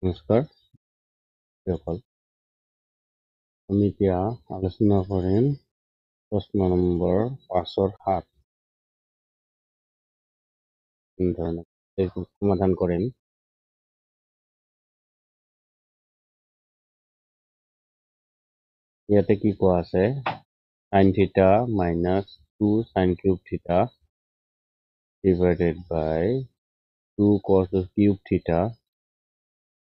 নমস্কাৰ সকল, আমি এতিয়া আলোচনা কৰিম প্ৰশ্ন নম্বৰ 5-7 সমাধান কৰিম। ইয়াতে কি কোৱা আছে, sin θ minus 2 sin cube θ divided by 2 cos cube θ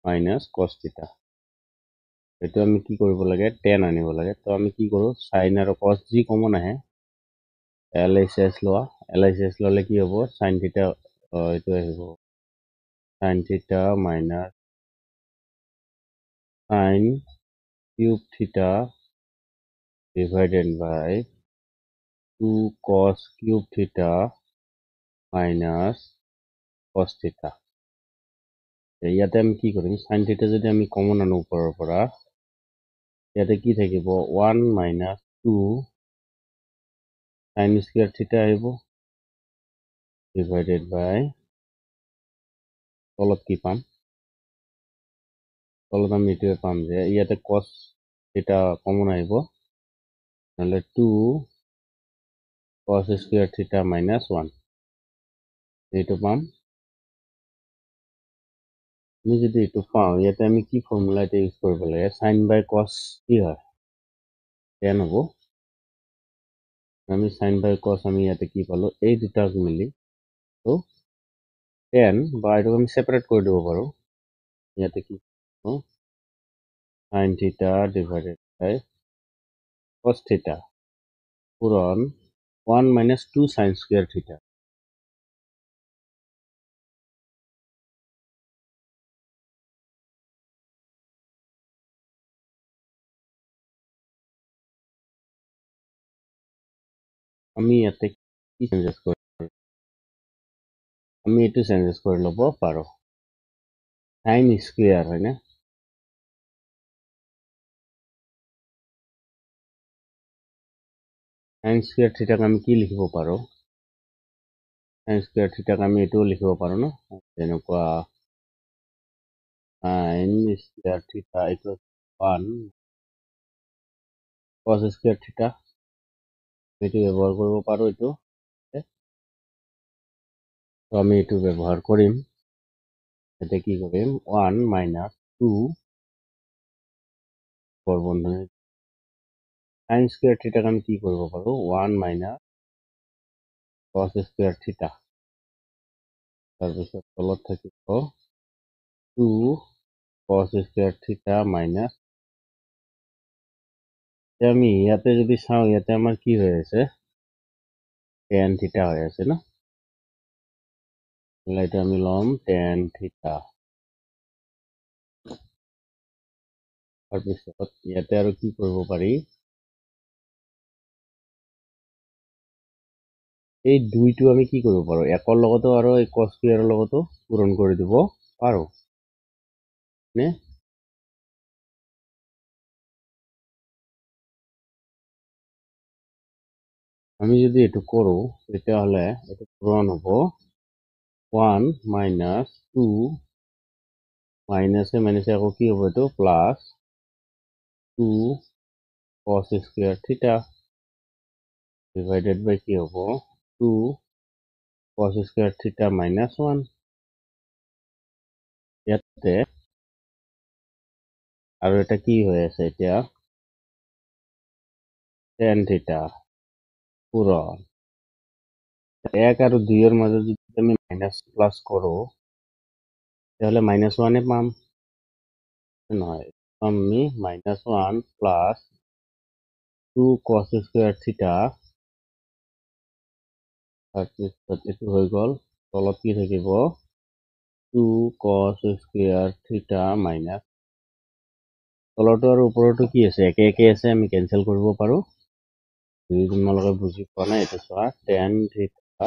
minus cos θ। এইটো আমি কি কৰিব লাগে, tan আনিব লাগে। তো আমি কি কৰোঁ, sin আৰু cos যি কমন আহে LHS লোৱা। LHS ল'লে কি হ'ব, sin θ এইটো আহিব sin θ minus sin cube θ divided by 2 cos cube θ minus cos θ। ইয়াতে আমি কি কৰিম, sin θ যদি আমি কমন আনো ওপৰৰ পৰা, ইয়াতে কি থাকিব 1 minus 2 sin square θ আহিব divided by তলত কি পাম, তলত আমি এইটোৱে পাম যে ইয়াতে cos θ কমন আহিব, নহ'লে 2 cos square θ minus 1 এইটো পাম। আমি যদি এইটো পাওঁ, ইয়াতে আমি কি ফৰ্মুলা এটা ইউজ কৰিব লাগে, sin by cos কি হয়, tan হ'ব। আমি sin by cos আমি ইয়াতে কি পালো, এই দুটাক মিলি তো tan বা এইটো আমি সেপাৰেট কৰি দিব পাৰো। ইয়াতে কি sin θ divided by cos θ পূরণ 1 minus 2 sin square θ। আমি ইয়াতে কি চেঞ্জেস কৰি, আমি এইটো চেঞ্জেস কৰি ল'ব পাৰো। sin স্কয়াৰ হয় না, sin স্কয়াৰ থিটাক আমি কি লিখিব পাৰো, sin স্কয়াৰ থিটাক আমি এইটো লিখিব পাৰো না, যেনেকুৱা sin স্কয়াৰ থিটা ইকুয়াল 1 cos স্কয়াৰ থিটা। এইটো ব্যৱহাৰ কৰিব পাৰো। এইটো তো আমি এইটো ব্যৱহাৰ কৰিম। এতে কি কৰিম, 1 minus 2 বন্ধনী sin স্কয়াৰ থিটাক আমি কি কৰিব পাৰো, 1 minus cos স্কয়াৰ থিটা, তাৰপিছত তলত থাকিব 2 cos স্কয়াৰ থিটা মাইনাস। আমি ইয়াতে যদি চাওঁ, ইয়াতে আমাৰ কি হৈ আছে, tan থিটা হৈ আছে না, এটা আমি লম tan থিটা। তাৰপিছত ইয়াতে আৰু কি কৰিব পাৰি, এই দুইটো আমি কি কৰিব পাৰো, একৰ লগতো আৰু এই cos স্কয়াৰৰ লগতো পূৰণ কৰি দিব পাৰো নে। আমি যদি এইটো কৰো, তেতিয়াহ'লে এইটো পূৰণ হ'ব 1 minus 2 মাইনাসে মাইনাসে আকৌ কি হ'ব, এইটো প্লাস 2 cos স্কয়ার থিটা ডিভাইডেড বাই কি হ'ব 2 cos স্কয়ার থিটা মাইনাস 1। ইয়াতে আৰু এটা কি হৈ আছে, এতিয়া tan থিটা পূৰণ 1 আৰু 2 এর মাজত যদি আমি মাইনাস প্লাস করো, তাহলে -1 পাম, নহয় আমি -1 প্লাস 2 cos স্কয়ার থিটা, তাৰপিছত এইটো হৈ গ'ল, তলত কি থাকিব 2 cos স্কয়াৰ থিটা মাইনাস, তলতো আৰু ওপৰতো কি আছে, একে একে আছে, আমি কেনসেল কৰিব পাৰো। যদি তোমালোকে বুজি পোৱা নাই, এইটো চোৱা tan থিটা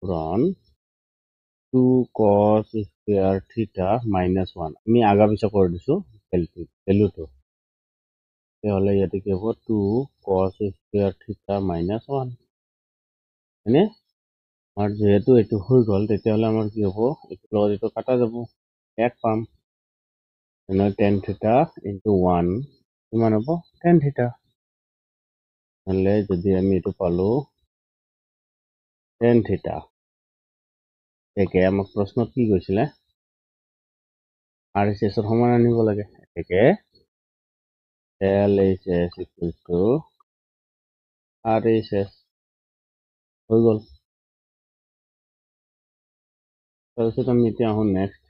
পূৰণ 2 cos স্কয়াৰ থিটা মাইনাস 1, আমি আগা পিছা কৰি দিছো ভ্যালুটো, তাহলে ইয়াতে কি হ'ব 2 cos স্কয়ার থিটা মাইনাস 1, হয়নে। আর যেহেতু এইটো হৈ গ'ল, তেতিয়াহ'লে আমাৰ কি হ'ব, এইটো লগত এইটো কাটা যাব, 1 পাম। tan theta into 1 কিমান হ'ব tan theta নহলে যদি আমি এটো পালো tan theta একে আমাক প্ৰশ্নত কি কৈছিলে RHS এর সমান আনিব লাগে একে LHS equals to RHS হৈ গল তাৰপিছত আমি এতিয়া আহো নেক্সট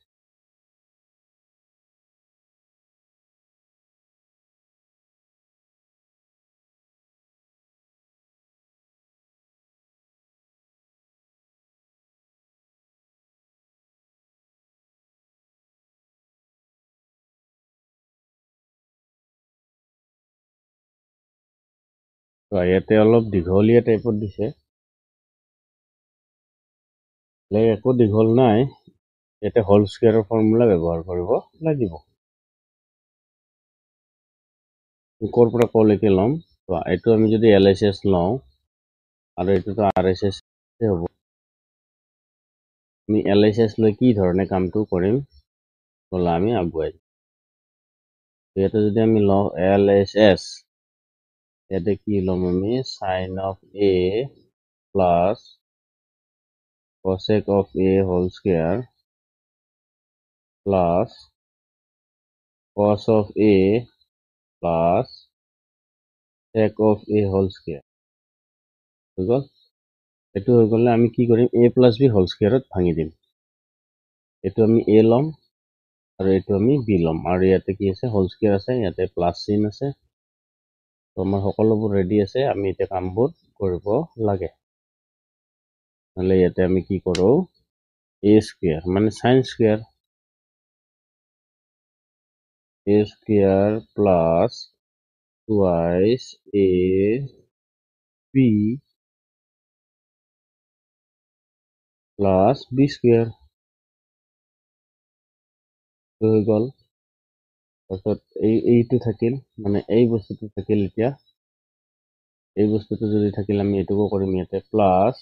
তো ইয়াতে অলপ দীঘলীয়া টাইপত দিছে একো দীঘল নাই ইয়াতে হোল স্কয়াৰৰ ফৰ্মুলা ব্যৱহাৰ কৰিব লাগিব কোৰ পৰা কলৈকে লম তো এইটো আমি যদি LHS লওঁ আৰু এইটোতো RHS হ'ব আমি LHS লৈ কি ধৰণে কামটো কৰিম বলা আমি আগুৱাই ইয়াতে যদি আমি লওঁ LHS ইয়াতে কি লম আমি sin of A plus cosec of A whole square plus cos of A plus sec of A whole square হৈ গল এইটো হৈ গলে আমি কি কৰিম A plus B whole square ভাঙি দিম এইটো আমি A লম আৰু এইটো আমি B লম আৰু ইয়াতে কি আছে whole square আছে ইয়াতে প্লাস চিন আছে তো আমাৰ সকলোবোৰ ৰেডি আছে আমি এতিয়া কামবোৰ কৰিব লাগে নহলে ইয়াতে আমি কি কৰো A square মানে sin square A square plus twice A B plus B square হৈ গল তাৰপিছত এইটো থাকিল মানে এই বস্তুটো থাকিল এতিয়া এই বস্তুটো যদি থাকিল আমি এটুকু কৰিম ইয়াতে plus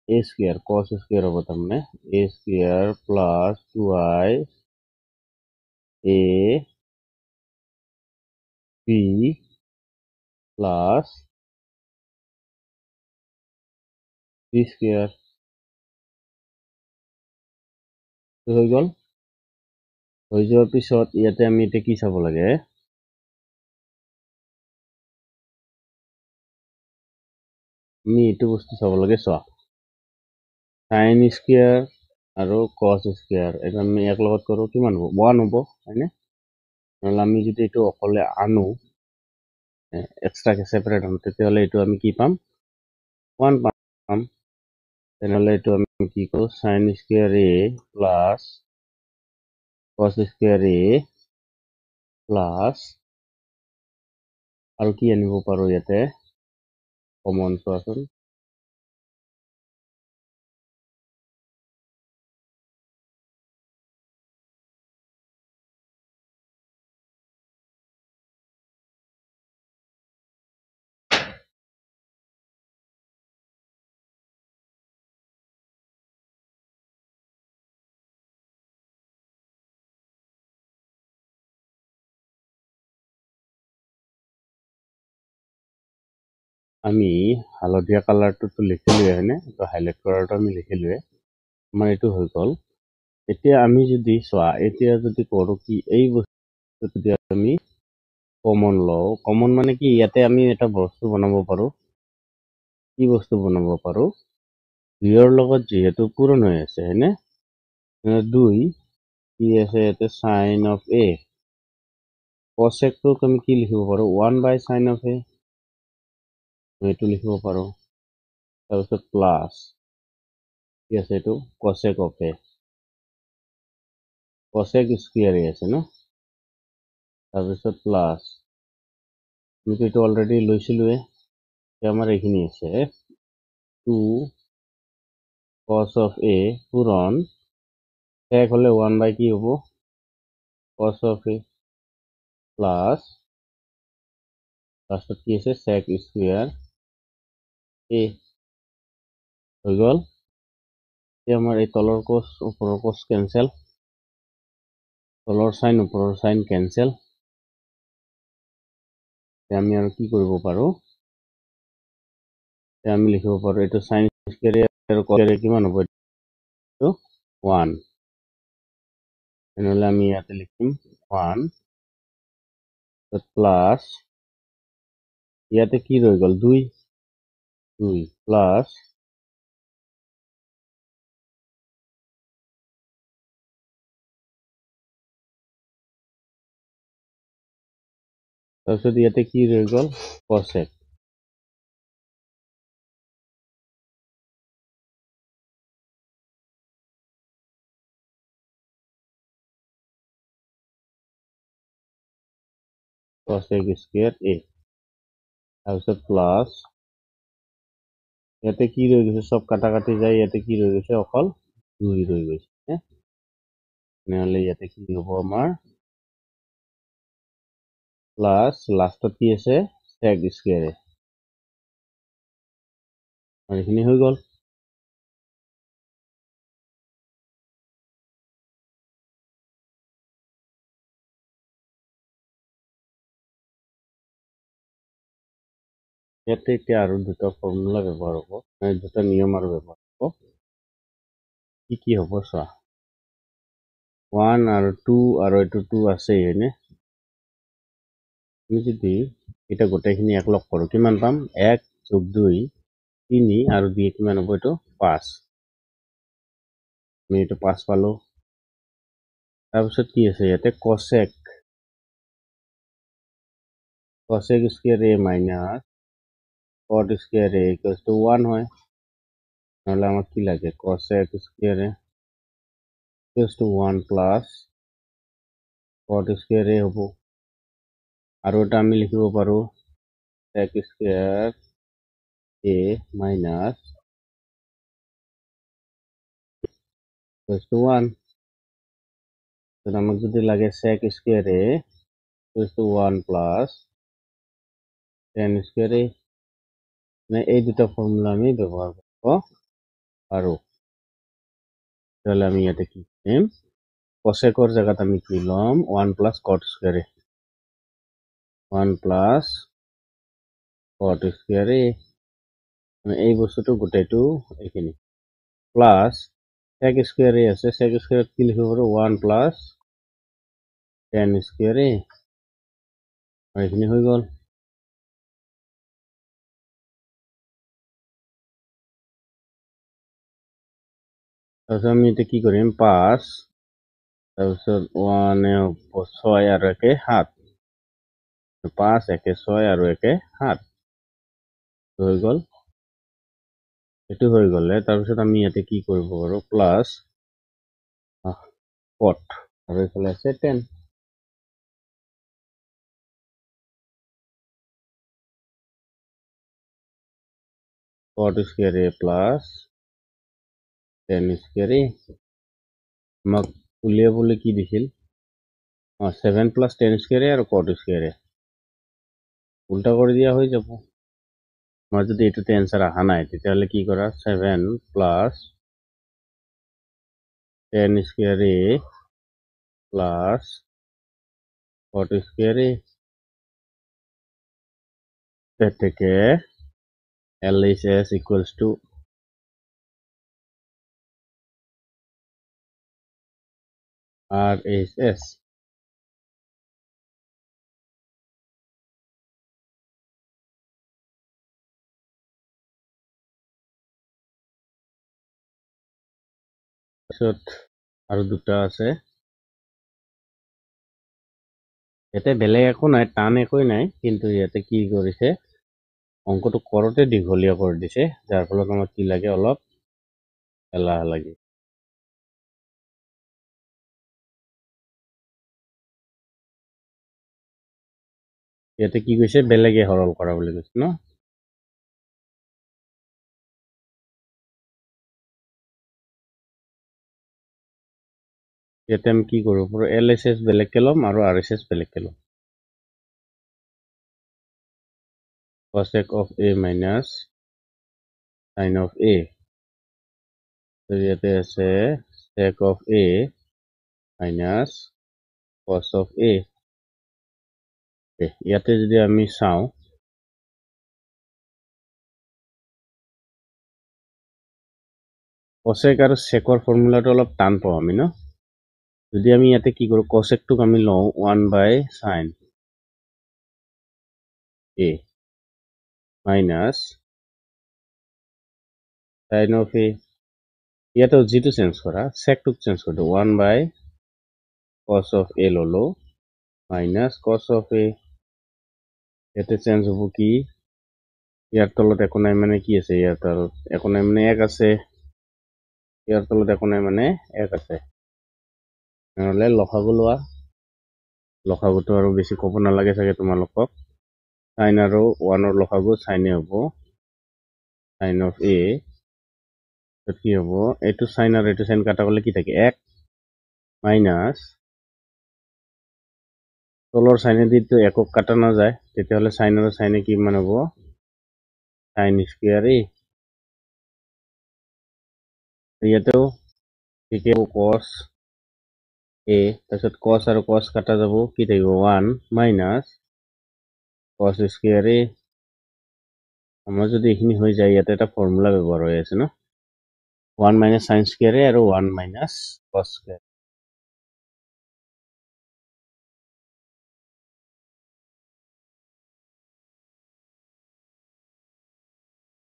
A square cos square হ'ব তাৰমানে A square plus 2i A B plus B square হৈ গল হৈ যোৱাৰ পিছত ইয়াতে আমি এতিয়া কি চাব লাগে আমি এইটো বস্তু চাব লাগে চোৱা sin square আৰু cos square এটা আমি এক লগত কৰো কিমান হ'ব 1 হ'ব হয়নে নহলে আমি যদি এইটো অকলে আনো এক্সট্ৰাকে সেপাৰেট হম তেতিয়াহলে এইটো আমি কি পাম 1 পাম তেনেহলে এইটো আমি কি কৰো sin square A plus cos square A plus আৰু কি আনিব পাৰো ইয়াতে কমন চোৱাচোন আমি হালধীয়া কালাৰটো লিখিলোৱে হয়নে তো হাইলাইট কৰাটো আমি লিখিলোৱে আমাৰ এইটো হৈ গল এতিয়া আমি যদি চোৱা এতিয়া যদি কৰো কি এই বস্তু যদি আমি কমন লও কমন মানে কি ইয়াতে আমি এটা বস্তু বনাব পাৰো কি বস্তু বনাব পাৰো দুইৰ লগত যেহেতু পূৰণ হৈ আছে হয়নে দুই কি আছে ইয়াতে sin of A cosec টোক আমি কি লিখিব পাৰো 1 by sin of A এইটো লিখিব পাৰো তাৰপিছত প্লাস কি আছে এইটো cosec of A cosec square আছে ন তাৰপিছত প্লাস আমি তো অলৰেডি লৈছিলোৱে আমাৰ এইখিনি আছে 2 cos of A পূৰণ sec হলে 1 by কি হ'ব cos of A প্লাস লাস্টত কি আছে sec square A হৈ গল এতিয়া আমাৰ এই তলৰ cos ওপৰৰ cos কেনসেল তলৰ সাইন ওপৰৰ সাইন কেনসেল আমি আৰু কি কৰিব পাৰো আমি লিখিব পাৰো এটো সাইন স্কয়াৰ আৰু কস স্কয়াৰ কিমান হ'ব এটো 1 এনেহলে আমি ইয়াতে লিখিম 1 প্লাস ইয়াতে কি রয়ে গেল 2 প্লাস তারপর ইয়াতে কি রয়ে গেল cosec স্কয়ার a তারপর প্লাস ইয়াতে কি রয়ে গেছে সব কাটাকাটি যায় ইয়াতে কি রয়ে গেছে অকল 2 রয়ে গেছে হ্যাঁ নাহলে ইয়াতে কি হবো আমার প্লাস লাস্টত কি আছে sec স্কয়ার আর এখানে হয়ে গেল ইয়াতে এতিয়া আৰু দুটা ফৰ্মুলা ব্যৱহাৰ হ'ব দুটা নিয়ম আৰু ব্যৱহাৰ হ'ব কি হ'ব চোৱা 1 আৰু 2 আৰু এইটো 2 আছে হয়নে আমি যদি এটা গোটেইখিনি একলগ কৰোঁ কিমান পাম 1 + 2 3 আৰু 2 কিমান হ'ব এইটো 5 আমি এইটো 5 পালো তাৰপিছত কি আছে ইয়াতে cosec square a minus cot square a equals to 1 হয় নহলে আমাক কি লাগে cosec square a equals to 1 plus cot square a হ'ব আৰু এটা আমি লিখিব পাৰো sec square a minus equals to 1 তাহলে আমাক যদি লাগে sec square a equals to 1 plus tan square a মানে এই দুটা ফর্মুলা আমি ব্যবহার করব পারো তাহলে আমি ইয়াতে কি লিখিম cosecর জায়গাত আমি কি লম 1 plus cot square a 1 plus cot square a মানে এই বস্তুটো গোটেইটো এইখিনি প্লাস sec স্কয়ার a আছে sec স্কয়ার কি লিখিব পাৰো 1 প্লাস tan স্কয়ার a আর এখানে হয়ে গেল তারপর আমি এটা কি করিম 5 তারপর 1 এ 6 আর 1 এ 7 5 1 এ 6 আর 1 এ 7 হয়ে গেল এটো হয়ে গেলে তারপর আমি ইয়াতে কি করব পারো প্লাস cot আর এখানে আছে 10 cot square a plus tan square a আমাক উলিয়ে বলে কি দিছিল 7 প্লাস tan স্কয়ার a আর cot স্কয়ার a উল্টা করে দিয়া হয়ে যাব আমার যদি এটাতে অ্যান্সার আহা নাই তাহলে কি করা 7 plus tan square a plus cot square a এর থেকে LHS equals to RHS তাৰপিছত আৰু দুটা আছে ইয়াতে বেলেগ একো নাই টান একোই নাই কিন্তু ইয়াতে কি কৰিছে অঙ্কটো কৰতে দীঘলীয়া কৰি দিছে যাৰ ফলত আমাক কি লাগে অলপ এলাহ লাগে ইয়াতে কি কৈছে বেলেগে সৰল কৰা বুলি কৈছে ন ইয়াতে আমি কি কৰিব পাৰো LHS বেলেগকে ল'ম আৰু RHS বেলেগকে ল'ম cosec of a minus sin of a তো ইয়াতে আছে sec of a minus cos of a ইয়াতে যদি আমি চাওঁ cosec আৰু secৰ ফৰ্মুলাটো অলপ টান পাওঁ আমি ন যদি আমি ইয়াতে কি কৰো cosecটোক আমি লওঁ 1/sin a minus sin of a ইয়াতে যিটো চেঞ্জ কৰা secটোক চেঞ্জ কৰি দিওঁ 1/cos of a ললো minus cos of a ইয়াতে চেঞ্জ হ'ব কি ইয়াৰ তলত একো নাই মানে কি আছে ইয়াৰ তলত একো নাই মানে 1 আছে ইয়াৰ তলত একো নাই মানে 1 আছে নহলে লসাগু লোৱা লসাগুটো আৰু বেছি ক'ব নালাগে চাগে তোমালোকক sin আৰু 1ৰ লসাগু sin হ'ব sin of a কি হ'ব এইটো sin আৰু এইটো sin কাটা গলে কি থাকে 1 মাইনাস তলৰ সাইনেদিটো একক কাটা নাযায় তেতিয়াহলে sin আৰু sin কি মান হ'ব sin স্কয়াৰ a ইয়াতেও ঠিকে cos a তাৰপিছত cos আৰু cos কাটা যাব কি থাকিব 1 মাইনাস cos স্কয়াৰ a আমাৰ যদি এইখিনি হৈ যায় ইয়াতে এটা ফৰ্মুলা ব্যৱহাৰ হৈ আছে ন 1 minus sin square a আৰু 1 minus cos square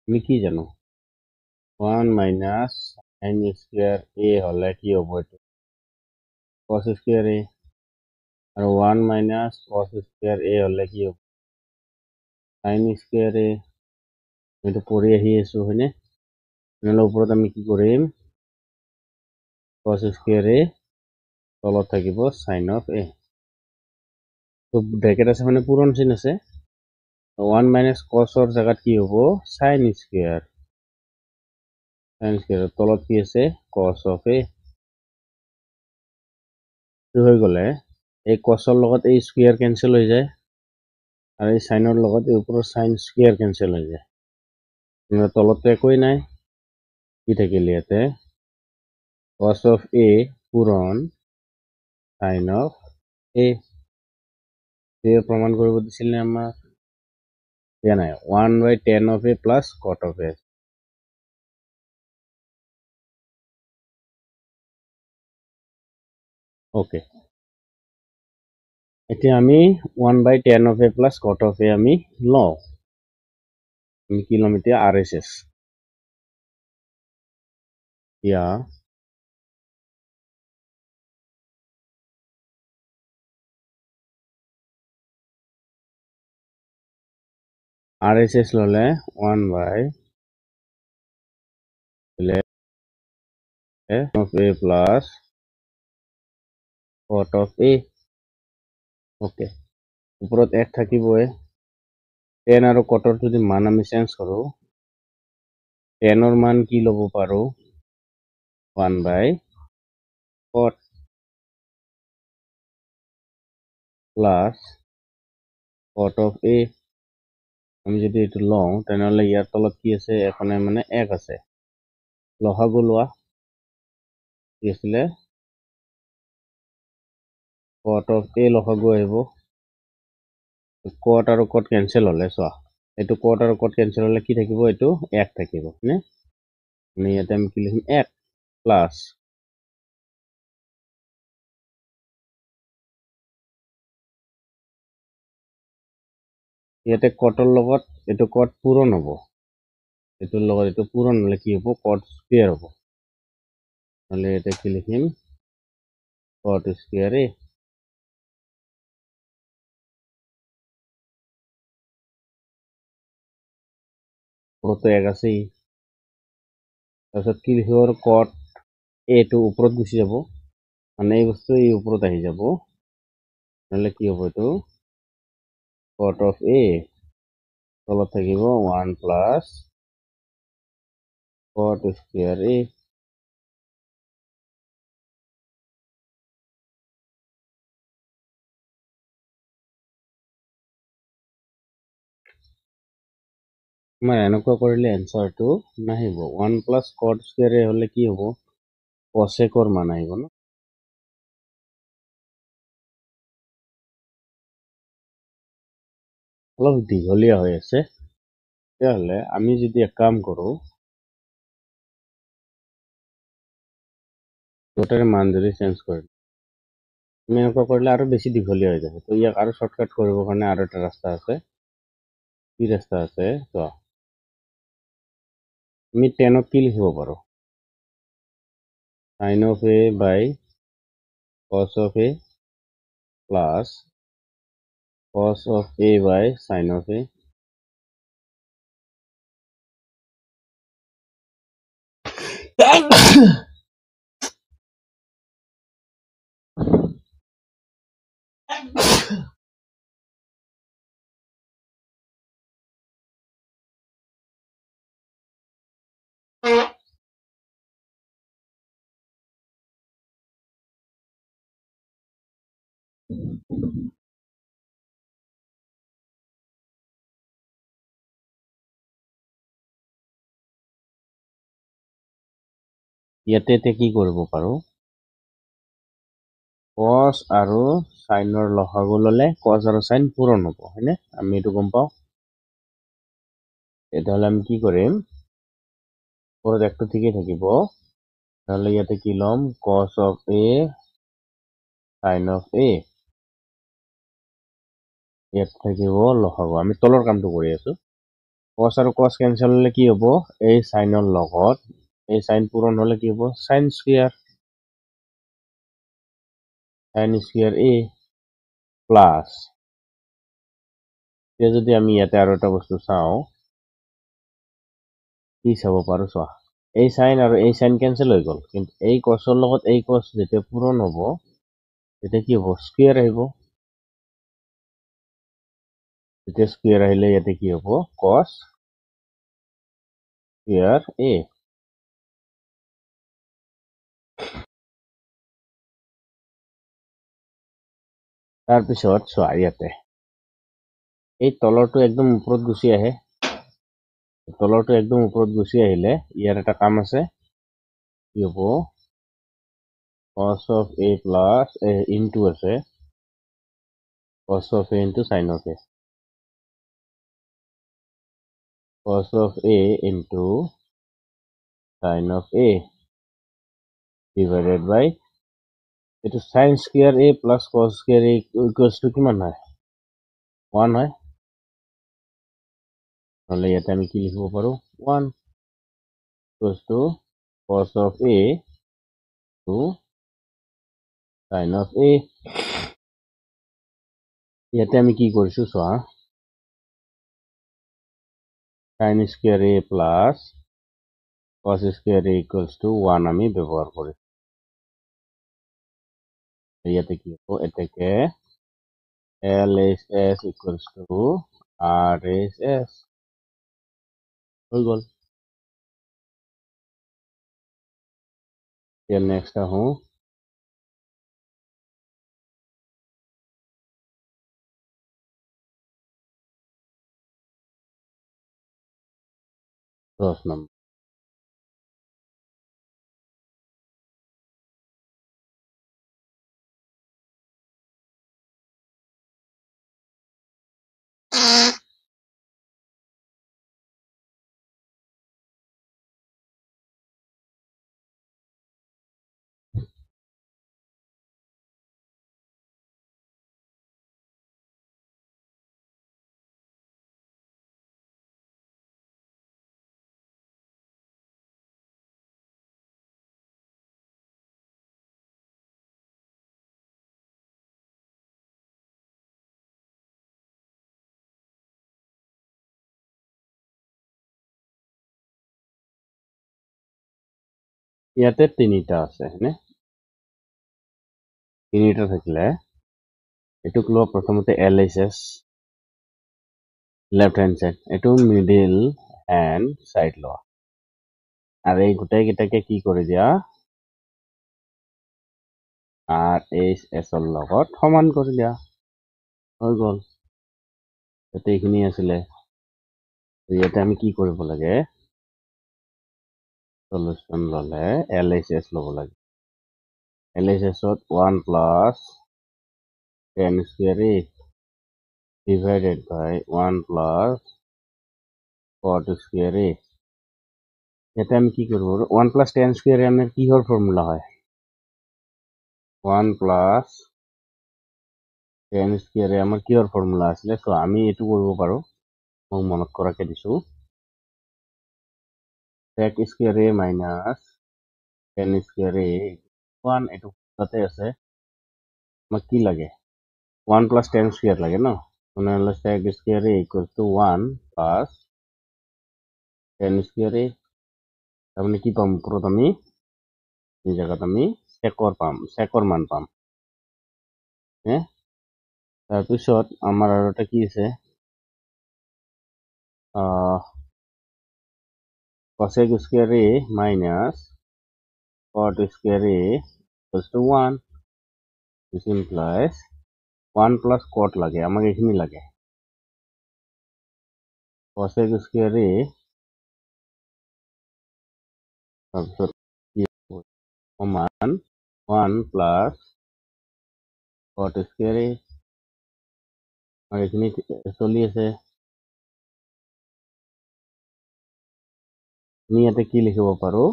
আমি কি জানো 1 minus sin square a হলে কি হ'ব এটো cos square a আৰু 1 minus cos square a হলে কি হ'ব sin square a এটো পৰি আহি আছো হয়নে নহলে ওপৰত আমি কি কৰিম cos square a তলত থাকিব sin of a তো ব্ৰ্যাকেট আছে মানে পূৰণ চিন আছে 1 minus cos ৰ জায়গাত কি হ'ব sin square তলত কি আছে cos of a তো হৈ গলে এই cos ৰ লগত এই স্কয়াৰ কেনসেল হৈ যায় আৰু এই sin ৰ লগত এই ওপৰৰ sin স্কয়াৰ কেনসেল হৈ যায় মানে তলতে একোই নাই কি থাকিল ইয়াতে cos of a পূৰণ sin of a এই প্ৰমাণ কৰিব দিছিল নে আমাক দিয়া নাই 1/tan of a plus cot of a okay এতিয়া আমি 1/tan of a plus cot of a আমি লওঁ আমি কি লম এতিয়া RHS ইয়া RHS ললে 1/11 of a plus cot of a okay ওপৰত 1 থাকিবই tan আৰু cot ৰ যদি মান আমি চেঞ্জ কৰো tan ৰ মান কি লব পাৰো 1/cot plus cot of a আমি যদি এটো লওঁ তেনেহলে ইয়াৰ তলত কি আছে এখনে মানে 1 আছে লসাগু লোৱা কি আছিল cot of a লসাগু আহিব cot আৰু cot কেনসেল হলে চোৱা এটো cot আৰু cot কেনসেল হলে কি থাকিব এটো 1 থাকিব নে মানে ইয়াতে আমি কি লিখিম 1 প্লাস ইয়াতে cotৰ লগত এটো cot পূৰণ হ'ব এটোৰ লগত এটো পূৰণ হলে কি হ'ব cot স্কয়াৰ হ'ব নহলে এটা কি লিখিম cot স্কয়াৰ a ওপৰতো 1 আছেই তাৰপিছত কি লিখিব cot a টো ওপৰত গুচি যাব মানে এই বস্তু এই ওপৰত আহি যাব নহলে কি হ'ব এটো cot of a তলত থাকিব 1 plus cot square a আমাৰ এনেকুৱা কৰিলে এনসাৰটো নাহিব 1 plus cot square a হলে কি হ'ব cosec ৰ মান আহিব ন অলপ দীঘলীয়া হৈ আছে। তেতিয়াহ'লে আমি যদি এক কাম কৰোঁ, দুটাৰে মান যদি চেঞ্জ কৰিম, আমি এনেকুৱা কৰিলে আৰু বেছি দীঘলীয়া হৈ যাব। তো ইয়াক আৰু শ্বৰ্টকাট কৰিবৰ কাৰণে আৰু এটা ৰাস্তা আছে। কি ৰাস্তা আছে চোৱা, আমি 10ক কি লিখিব পাৰোঁ? sin of a by cos of a plus cos of a by sin of a. ইয়াতে এতিয়া কি কৰিব পাৰোঁ? cos আৰু sinৰ লসাগু ল'লে cos আৰু sin পূৰণ হ'ব, হয়নে? আমি এইটো গম পাওঁ। তেতিয়াহ'লে আমি কি কৰিম? ওপৰত একটো ঠিকেই থাকিব। তাহলে ইয়াতে কি ল'ম? cos of a sin of a, ইয়াত থাকিব লসাগু। আমি তলৰ কামটো কৰি আছো। cos আৰু cos কেনচেল হলে কি হ'ব? এই সাইনৰ লগত এই সাইন পূৰণ হলে কি হ'ব? sin স্কয়াৰ a প্লাস, এতিয়া যদি আমি ইয়াতে আৰু এটা বস্তু চাওঁ, কি চাব পাৰো চোৱা, এই সাইন আৰু এই সাইন কেনসেল হৈ গ'ল, কিন্তু এই cosৰ লগত এই cos যেতিয়া পূৰণ হ'ব তেতিয়া কি হ'ব? স্কয়াৰ আহিব। যেতিয়া স্কয়াৰ আহিলে ইয়াতে কি হ'ব? cos square a। তাৰপিছত চোৱা, ইয়াতে এই তলৰটো একদম ওপৰত গুচি আহে। তলৰটো একদম ওপৰত গুচি আহিলে ইয়াৰ এটা কাম আছে, কি হ'ব? cos of a plus into আছে cos of a into sin of a, cos of a into sin of a divided by এইটো sin square a plus cos square a equals to কিমান হয়? 1 হয়। নহলে ইয়াতে আমি কি লিখিব পাৰো? 1 equals to cos of a to sin of a। ইয়াতে আমি কি কৰিছো চোৱা, sin square a plus cos square a equals to 1 আমি ব্যবহার করি। ইয়াতে কি হবো? এটাকে LHS equals to RHS হৈ গ'ল। এতিয়া নেক্সট আহো, 10 নম্বৰ। ইয়াতে তিনিটা আছে, হয়নে? তিনিটা থাকিলে এইটোক লোৱা প্ৰথমতে LHS লেফট হ্যান্ড সাইড, এইটো মিডিল হ্যান্ড সাইড লোৱা, আৰ এই গোটাই কেইটাকে কি কৰি দিয়া? RHS ৰ লগত সমান কৰি দিয়া, হৈ গ'ল। ইয়াতে এইখিনি আছিলে, ইয়াতে আমি কি কৰিব লাগে? সলিউশন ললে LHS ল'ব লাগে। LHS to 1 plus tan square a divided by 1 plus cot square a. এটা আমি কি করব 1 plus tan square a আমার কিহৰ ফৰ্মুলা হয় 1 plus tan square a আমাৰ কিহৰ ফৰ্মুলা আছিল সো আমি এটো কৰিব পাৰো মই মনত কৰাকে দিছো sec square a minus tan square a 1 এটো তাতে আছে আমাক কি লাগে 1 plus tan square লাগে ন মানে sec square a equals to 1 plus tan square a তাহলে কি পাম পুরোটা আমি এই জায়গাটা আমি সেকৰ মান পাম হ্যাঁ তাৰপিছত আমাৰ আৰু এটা কি আছে cosec square a minus cot square a equals to 1 this implies 1 plus cot লাগে আমাক এখিনি লাগে cosec square a তাৰপিছত কি সমান 1 plus cot square a আমাৰ এখিনি চলি আছে আমি ইয়াতে কি লিখিব পাৰো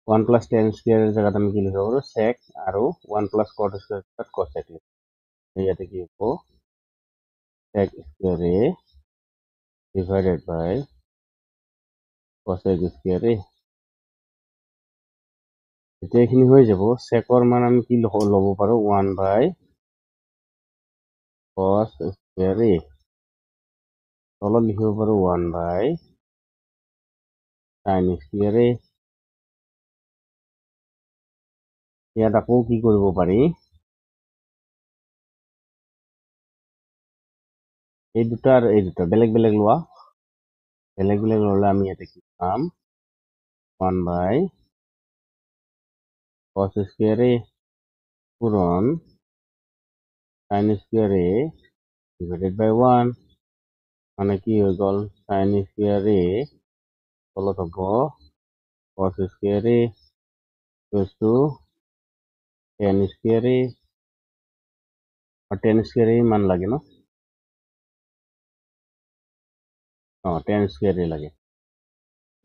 1 plus tan square জায়গাত আমি কি লিখিব পাৰো sec আৰু 1 plus cot square জায়গাত cosec ইয়াতে কি হ'ব sec square a divided by cosec square a এতিয়া এখিনি হৈ যাব সেকৰ মান আমি কি লব পাৰো 1 by cos square a তলত লিখিব পাৰো 1 by sin square a ইয়াত আকৌ কি কৰিব পাৰি এই দুটা আৰু এই দুটা বেলেগ বেলেগ লোৱা বেলেগ বেলেগ ললে আমি ইয়াতে কি পাম 1 by cos square a পূরণ sin square a divided by 1 মানে কি হৈ গল sin square a তলত হ'ব cos square a equals to tan square a are tan square a মান লাগে না tan square a লাগে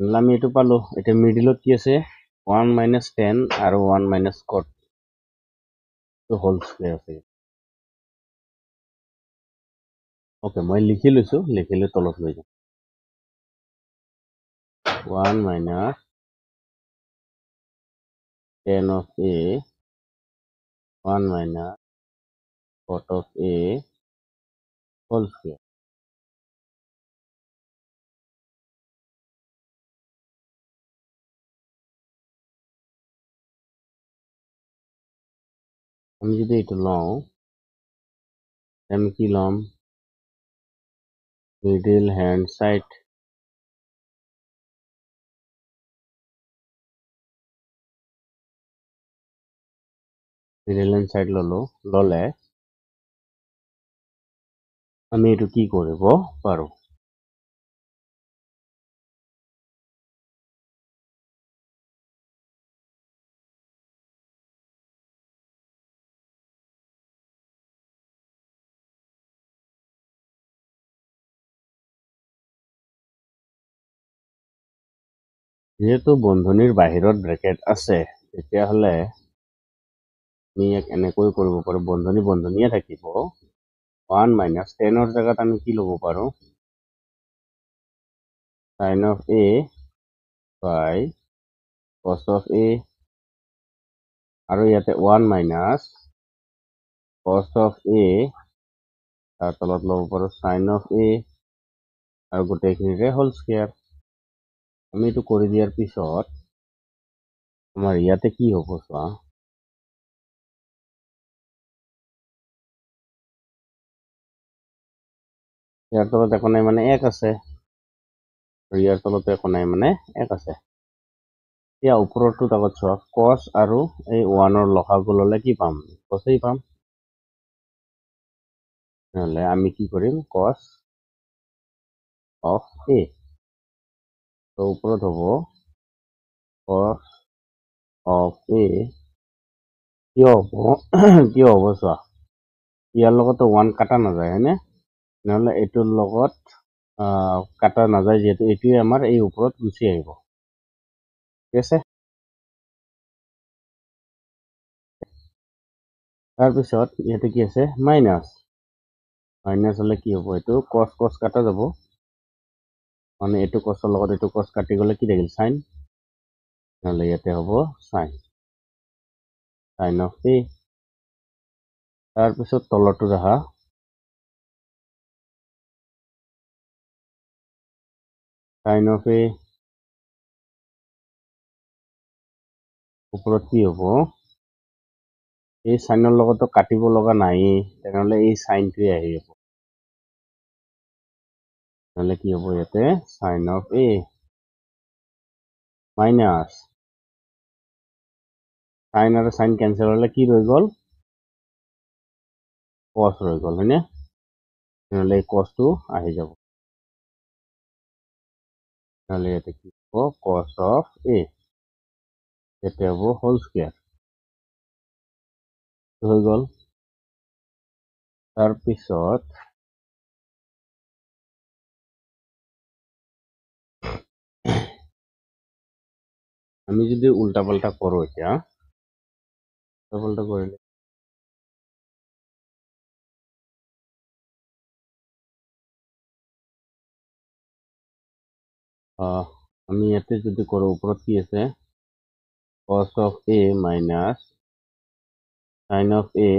আমি এটো পালো এটা মিডলত কি আছে 1 minus tan আৰু 1 minus cot তো হোল স্কয়ার আছে ওকে মই লিখি লৈছো লিখিলে তলত লৈ যাম 1 minus tan of a 1 minus cot of a whole square আমি যদি এটা লও আমি কি লম middle hand side middle hand side ললে আমি এটো কি কৰিব পাৰো যেহেতু বন্ধনীৰ বাহিৰত ব্ৰেকেট আছে তেতিয়াহলে আমি ইয়াক এনেকৈ কৰিব পাৰো বন্ধনী বন্ধনীয়ে থাকিব 1 minus 10 ৰ জায়গাত আমি কি লব পাৰো sin of a by cos of a আৰু ইয়াতে 1 minus cos of a তাৰ তলত লব পাৰো sin of a আৰু গোটেইখিনিৰে হোল স্কয়াৰ আমি এটো কৰি দিয়াৰ পিছত আমাৰ ইয়াতে কি হ'ব চোৱা ইয়াৰ তলত একো নাই মানে 1 আছে আৰু ইয়াৰ তলত একো নাই মানে 1 আছে ইয়া ওপৰটো আগত চোৱা cos আৰু এই 1 ৰ লসাগু ললে কি পাম cosই পাম নহলে আমি কি কৰিম cos of a তো ওপৰত হ'ব cos of a কি হ'ব চোৱা ইয়াৰ লগতো 1 কাটা নাযায় হয়নে নহলে এইটোৰ লগত কাটা নাযায় যেহেতু এইটোৱে আমাৰ এই ওপৰত গুচি আহিব ঠিক আছে তাৰপিছত ইয়াতে কি আছে মাইনাছ হলে কি হ'ব এইটো কস কস কাটা যাব মানে এইটো কসৰ লগত এইটো কস কাটি গলে কি থাকিল সাইন নহলে ইয়াতে হ'ব সাইন সাইন অফ a তাৰপিছত তলটো ৰাখা সাইন অফ a ওপৰত কি হ'ব এই সাইনৰ লগতো কাটিব লগা নাই তেনেহলে এই সাইনটোৱে আহিব নহলে কি হ'ব ইয়াতে sine of a minus sine আৰু সাইন কেনসেল হলে কি ৰৈ গল কস ৰৈ গল হয়নে নহলে এই কসটো আহি যাব নহলে ইয়াতে কি হ'ব কস অফ a ইয়াতে হ'ব হোল স্কয়ার হৈ গল তাৰপিছত আমি যদি উল্টা পাল্টা কৰো এতিয়া উল্টা পাল্টা কৰিলে আমি ইয়াতে যদি কৰো ওপৰত কি আছে cos of a minus sin of a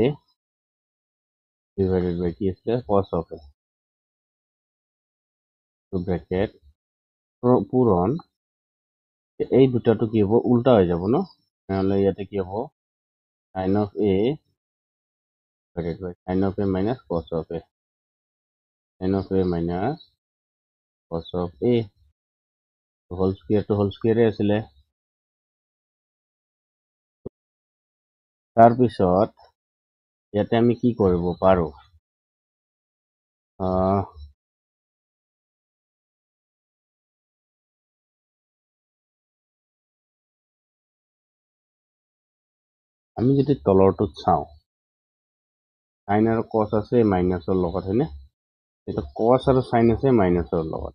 divided by কি আছে cos of a to bracket পূরণ এই দুটাটো কি হ'ব উল্টা হৈ যাব ন তাহলে ইয়াতে কি হ'ব sin of a divided by sin of a minus cos of a sin of a minus cos of a whole square to whole square আছিলে তাৰপিছত ইয়াতে আমি কি কৰিব পাৰো আমি যদি তলৰটোত চাওঁ সাইন আৰু কস আছে মাইনাছৰ লগত হয়নে এটা কস আৰু সাইন আছে মাইনাছৰ লগত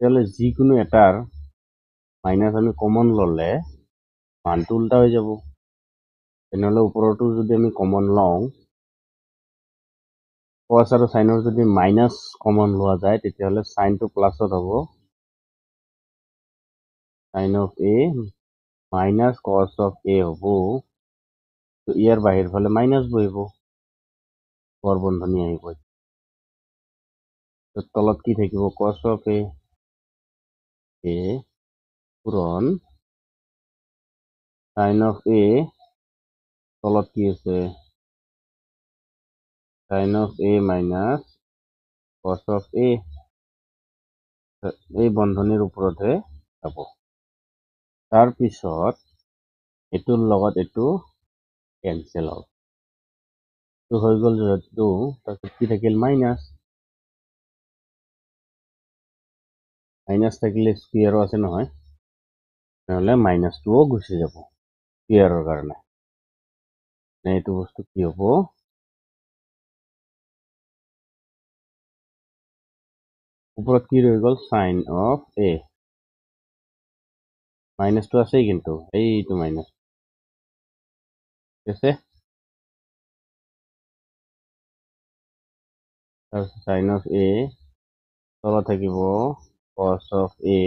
তেতিয়াহ'লে যিকোনো এটাৰ মাইনাছ আমি কমন ললে মানটো উল্টা হৈ যাব তেনেহ'লে ওপৰতো যদি আমি কমন লওঁ cos আৰু সাইনৰ যদি মাইনাছ কমন লোৱা যায় তেতিয়াহ'লে সাইনটো প্লাছত হ'ব sin of a minus cos of a হ'ব তো ইয়াৰ বাহিৰ ফালে মাইনাছ বহিব বৰ বন্ধনী আহিব তো তলত কি থাকিব cos of a পূৰণ sin of a তলত কি আছে sin of a minus cos of a এই বন্ধনীৰ ওপৰতহে যাব তাৰপিছত এটোৰ লগত এটো কেনসেল হ'ল তো হৈ গ'ল যেটো তাৰপিছত কি থাকিল মাইনাছ থাকিলে স্কুয়াৰও আছে নহয় নহলে মাইনাছটোও গুচি যাব স্কুয়াৰৰ কাৰণে এইটো বস্তু কি হ'ব উপৰত কি ৰৈ গ'ল সাইন অফ a মাইনাছটো আছে কিন্তু এইটো মাইনাছ আছে তাৰপিছত সাইন অফ a তলত থাকিব cos of a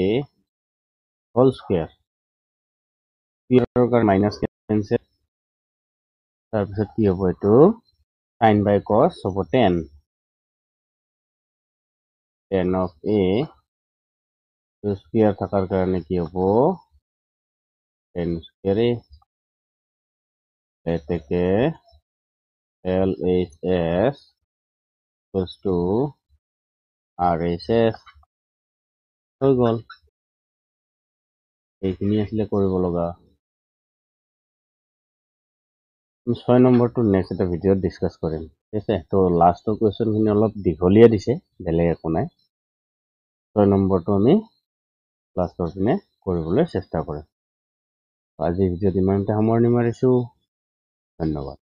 whole square স্কুয়াৰৰ কাৰণে মাইনাছ কেনসেল তাৰপিছত কি হ'ব এইটো sin by cos হ'ব 10 of a স্কুয়ার থাকার কারণে কি হ'ব 10 স্কয়ার a থেকে LHS equals to RHS হৈ গ'ল এইখিনি আসলে কৰিব লগা 6 নম্বৰটো নেক্সট এটা ভিডিঅ'ত ডিসকাস কৰিম ঠিক আছে তো লাষ্টৰ কোৱেশ্চনখিনি অলপ দীঘলীয়া দিছে বেলেগ একো নাই 6 নম্বৰটো আমি লাষ্টৰ পিনে কৰিবলৈ চেষ্টা কৰিম আজিৰ ভিডিঅ'ত ইমানতে সামৰণি মাৰিছো ধন্যবাদ